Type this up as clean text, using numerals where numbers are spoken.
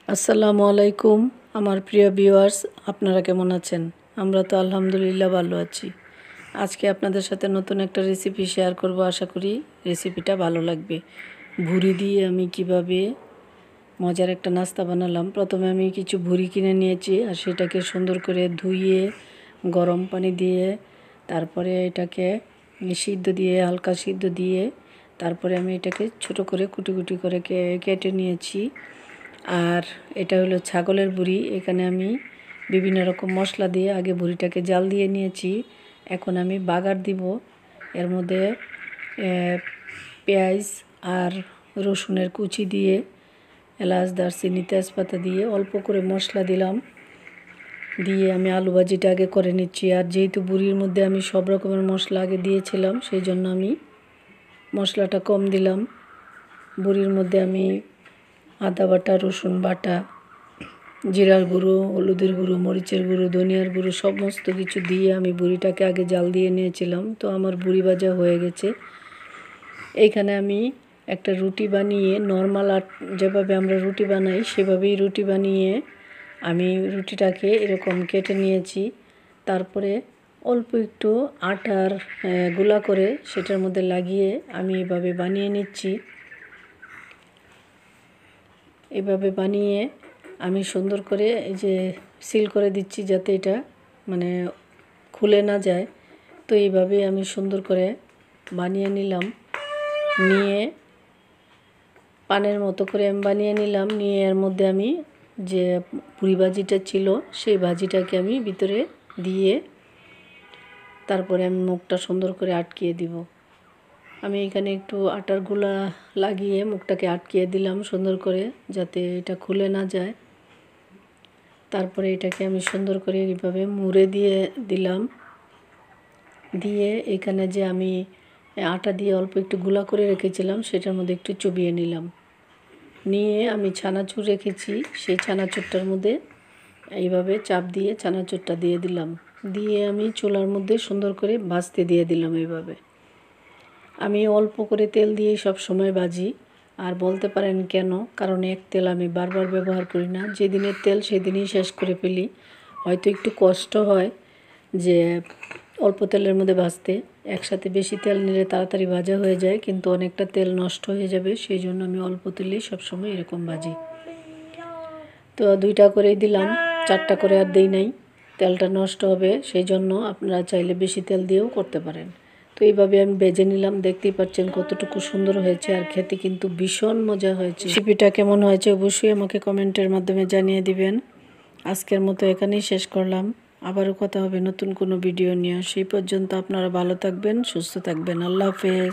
আসসালামু আলাইকুম আমার প্রিয় ভিউয়ার্স, আপনারা কেমন আছেন? আমরা তো আলহামদুলিল্লাহ ভালো আছি। আজকে আপনাদের সাথে নতুন একটা রেসিপি শেয়ার করব। আশা করি রেসিপিটা ভালো লাগবে। ভুড়ি দিয়ে আমি কিভাবে মজার একটা নাস্তা বানালাম। প্রথমে আমি কিছু ভুড়ি কিনে নিয়েছি আর সেটাকে সুন্দর করে ধুইয়ে গরম পানি দিয়ে তারপরে এটাকে সিদ্ধ দিয়ে হালকা সিদ্ধ দিয়ে তারপরে আমি এটাকে ছোট করে কুটি কুটি করে কেটে নিয়েছি। আর এটা হলো ছাগলের ভুড়ি। এখানে আমি বিভিন্ন রকম মশলা দিয়ে আগে ভুড়িটাকে জাল দিয়ে নিয়েছি। এখন আমি বাগার দিব। এর মধ্যে পেঁয়াজ আর রসুনের কুচি দিয়ে এলাচ দারচিনি তেজপাতা দিয়ে অল্প করে মশলা দিলাম। দিয়ে আমি আলু ভাজিটা আগে করে নিচ্ছি। আর যেহেতু ভুড়ির মধ্যে আমি সব রকমের মশলা আগে দিয়েছিলাম, সেই জন্য আমি মশলাটা কম দিলাম। ভুড়ির মধ্যে আমি আদা বাটা, রসুন বাটা, জিরার গুঁড়ো, হলুদের গুঁড়ো, মরিচের গুঁড়ো, ধনিয়ার গুঁড়ো সমস্ত কিছু দিয়ে আমি ভুড়িটাকে আগে জাল দিয়ে নিয়েছিলাম। তো আমার ভুড়ি ভাজা হয়ে গেছে। এইখানে আমি একটা রুটি বানিয়ে নর্মাল যেভাবে আমরা রুটি বানাই সেভাবেই রুটি বানিয়ে আমি রুটিটাকে এরকম কেটে নিয়েছি। তারপরে অল্প একটু আটার গুলা করে সেটার মধ্যে লাগিয়ে আমি এভাবে বানিয়ে নিচ্ছি। এভাবে বানিয়ে আমি সুন্দর করে এই যে সিল করে দিচ্ছি যাতে এটা মানে খুলে না যায়। তো এইভাবে আমি সুন্দর করে বানিয়ে নিলাম। নিয়ে পানের মতো করে আমি বানিয়ে নিলাম। নিয়ে এর মধ্যে আমি যে পুরি ভাজিটা ছিল সেই ভাজিটাকে আমি ভিতরে দিয়ে তারপরে আমি মুখটা সুন্দর করে আটকিয়ে দিব। আমি এখানে একটু আটার গোলা লাগিয়ে মুখটাকে আটকিয়ে দিলাম সুন্দর করে, যাতে এটা খুলে না যায়। তারপরে এটাকে আমি সুন্দর করে এইভাবে মুড়ে দিয়ে দিলাম। দিয়ে এখানে যে আমি আটা দিয়ে অল্প একটু গুলা করে রেখেছিলাম সেটার মধ্যে একটু চুবিয়ে নিলাম। নিয়ে আমি ছানাচুর রেখেছি, সেই ছানাচুরটার মধ্যে এইভাবে চাপ দিয়ে ছানাচুরটা দিয়ে দিলাম। দিয়ে আমি চুলার মধ্যে সুন্দর করে ভাজতে দিয়ে দিলাম। এইভাবে আমি অল্প করে তেল দিয়ে সব সময় ভাজি। আর বলতে পারেন কেন? কারণ এক তেল আমি বারবার ব্যবহার করি না। যেদিনের তেল সেদিনই শেষ করে ফেলি। হয়তো একটু কষ্ট হয় যে অল্প তেলের মধ্যে ভাজতে, একসাথে বেশি তেল নিলে তাড়াতাড়ি ভাজা হয়ে যায়, কিন্তু অনেকটা তেল নষ্ট হয়ে যাবে। সেই জন্য আমি অল্প তেলেই সবসময় এরকম ভাজি। তো 2টা করেই দিলাম, 4টা করে আর দেই নাই, তেলটা নষ্ট হবে। সেই জন্য আপনারা চাইলে বেশি তেল দিয়েও করতে পারেন। তো এইভাবে আমি ভেজে নিলাম। দেখতেই পাচ্ছেন কতটুকু সুন্দর হয়েছে, আর খেতে কিন্তু ভীষণ মজা হয়েছে। রেসিপিটা কেমন হয়েছে অবশ্যই আমাকে কমেন্টের মাধ্যমে জানিয়ে দিবেন। আজকের মতো এখানেই শেষ করলাম। আবারও কথা হবে নতুন কোনো ভিডিও নিয়ে। সেই পর্যন্ত আপনারা ভালো থাকবেন, সুস্থ থাকবেন। আল্লাহ হাফেজ।